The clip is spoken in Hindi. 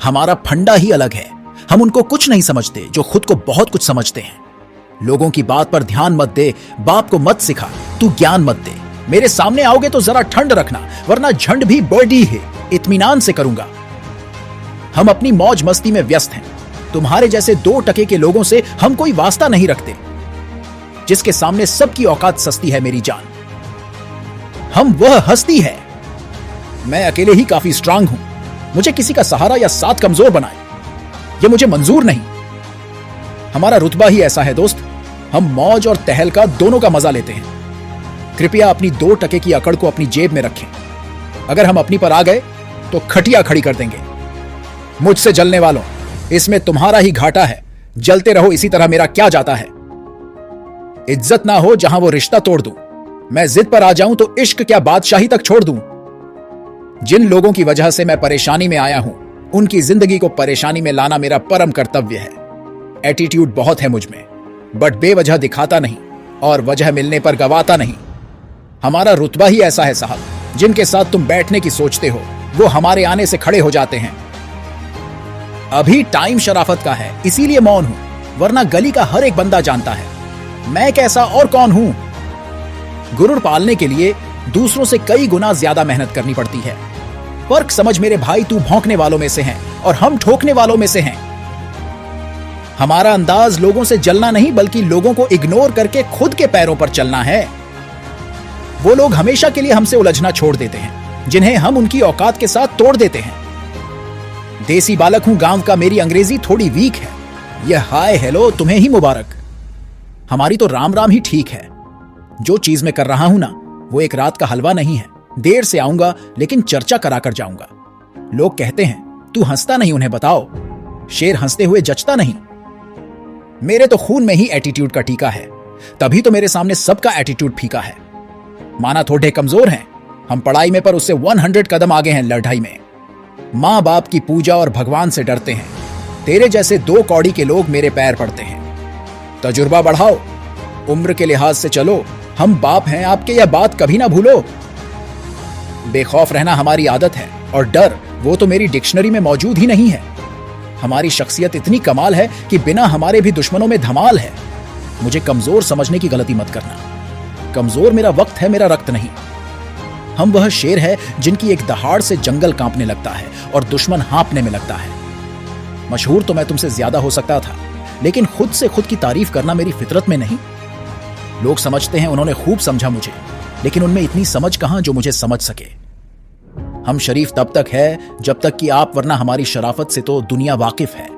हमारा फंडा ही अलग है। हम उनको कुछ नहीं समझते जो खुद को बहुत कुछ समझते हैं। लोगों की बात पर ध्यान मत दे, बाप को मत सिखा, तू ज्ञान मत दे। मेरे सामने आओगे तो जरा ठंड रखना, वरना झंड भी बर्डी है, इत्मीनान से करूंगा। हम अपनी मौज मस्ती में व्यस्त हैं। तुम्हारे जैसे 2 टके के लोगों से हम कोई वास्ता नहीं रखते, जिसके सामने सबकी औकात सस्ती है मेरी जान। हम वह हस्ती है। मैं अकेले ही काफी स्ट्रांग हूं। मुझे किसी का सहारा या साथ कमजोर बनाए, यह मुझे मंजूर नहीं। हमारा रुतबा ही ऐसा है दोस्त। हम मौज और तहलका दोनों का मजा लेते हैं। कृपया अपनी 2 टके की अकड़ को अपनी जेब में रखें। अगर हम अपनी पर आ गए तो खटिया खड़ी कर देंगे। मुझसे जलने वालों, इसमें तुम्हारा ही घाटा है। जलते रहो, इसी तरह मेरा क्या जाता है। इज्जत ना हो जहां वो रिश्ता तोड़ दूं। मैं जिद पर आ जाऊं तो इश्क क्या बादशाही तक छोड़ दूं। जिन लोगों की वजह से मैं परेशानी में आया हूं, उनकी जिंदगी को परेशानी में लाना मेरा परम कर्तव्य है। एटीट्यूड बहुत है मुझ में, बट बेवजह दिखाता नहीं और वजह मिलने पर गवाता नहीं। हमारा रुतबा ही ऐसा है साहब। जिनके साथ तुम बैठने की सोचते हो, वो हमारे आने से खड़े हो जाते हैं। अभी टाइम शराफत का है, इसीलिए मौन हूं, वरना गली का हर एक बंदा जानता है मैं कैसा और कौन हूं। गुरूर पालने के लिए दूसरों से कई गुना ज्यादा मेहनत करनी पड़ती है। फर्क समझ मेरे भाई, तू भौंकने वालों में से है और हम ठोकने वालों में से हैं। हमारा अंदाज लोगों से जलना नहीं, बल्कि लोगों को इग्नोर करके खुद के पैरों पर चलना है। वो लोग हमेशा के लिए हमसे उलझना छोड़ देते हैं, जिन्हें हम उनकी औकात के साथ तोड़ देते हैं। देसी बालक हूं गांव का, मेरी अंग्रेजी थोड़ी वीक है। यह हाय हेलो तुम्हें ही मुबारक। हमारी तो राम राम ही ठीक है। जो चीज मैं कर रहा हूं ना, वो एक रात का हलवा नहीं है। देर से आऊंगा लेकिन चर्चा कराकर जाऊंगा। लोग कहते हैं तू हंसता नहीं, उन्हें बताओ शेर हंसते हुए जचता नहीं। मेरे तो खून में ही एटीट्यूड का टीका है, तभी तो मेरे सामने सबका एटीट्यूड फीका है। माना थोड़े कमजोर हैं हम पढ़ाई में, पर उससे 100 कदम आगे हैं लड़ाई में। मां बाप की पूजा और भगवान से डरते हैं। तेरे जैसे 2 कौड़ी के लोग मेरे पैर पड़ते हैं। तजुर्बा बढ़ाओ, उम्र के लिहाज से चलो। हम बाप हैं आपके, यह बात कभी ना भूलो। बेखौफ रहना हमारी आदत है, और डर वो तो मेरी डिक्शनरी में मौजूद ही नहीं है। हमारी शख्सियत इतनी कमाल है कि बिना हमारे भी दुश्मनों में धमाल है। मुझे कमजोर समझने की गलती मत करना। कमजोर मेरा वक्त है, मेरा रक्त नहीं। हम वह शेर है जिनकी एक दहाड़ से जंगल कांपने लगता है और दुश्मन हाँपने में लगता है। मशहूर तो मैं तुमसे ज्यादा हो सकता था, लेकिन खुद से खुद की तारीफ करना मेरी फितरत में नहीं। लोग समझते हैं उन्होंने खूब समझा मुझे, लेकिन उनमें इतनी समझ कहां जो मुझे समझ सके। हम शरीफ तब तक है जब तक कि आप, वरना हमारी शराफत से तो दुनिया वाकिफ है।